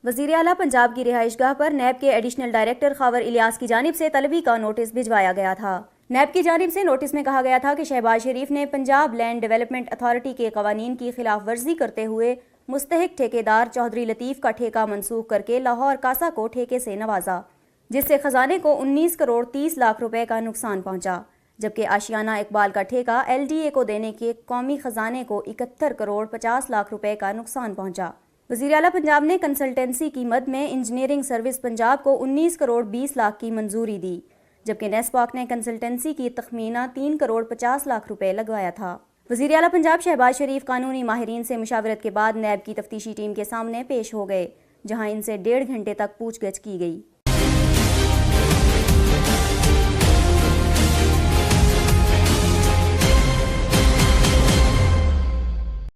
वज़ीर आला पंजाब की रिहाइशगाह पर नैब के एडिशनल डायरेक्टर खावर इलियास की जानिब से तलबी का नोटिस भिजवाया गया था। नैब की जानिब से नोटिस में कहा गया था कि शहबाज शरीफ ने पंजाब लैंड डेवलपमेंट अथॉरिटी के कवानीन की खिलाफ वर्जी करते हुए मुस्तहिक ठेकेदार चौधरी लतीफ़ का ठेका मनसूख करके लाहौर कासा को ठेके से नवाजा, जिससे खजाने को 19 करोड़ 30 लाख रुपए का नुकसान पहुंचा, जबकि आशियाना इकबाल का ठेका LDA को देने के कौमी खजाने को 71 करोड़ 50 लाख रुपए का नुकसान पहुंचा। वज़ीर आला पंजाब ने कंसल्टेंसी की मद में इंजीनियरिंग सर्विस पंजाब को 19 करोड़ 20 लाख की मंजूरी दी, जबकि नेस्पाक ने कंसल्टेंसी की तखमीना 3 करोड़ 50 लाख रुपए लगवाया था। वज़ीर आला पंजाब शहबाज शरीफ कानूनी माहिरीन से मुशावरत के बाद नैब की तफ्तीशी टीम के सामने पेश हो गए, जहां इनसे 1.5 घंटे तक पूछगछ की गई।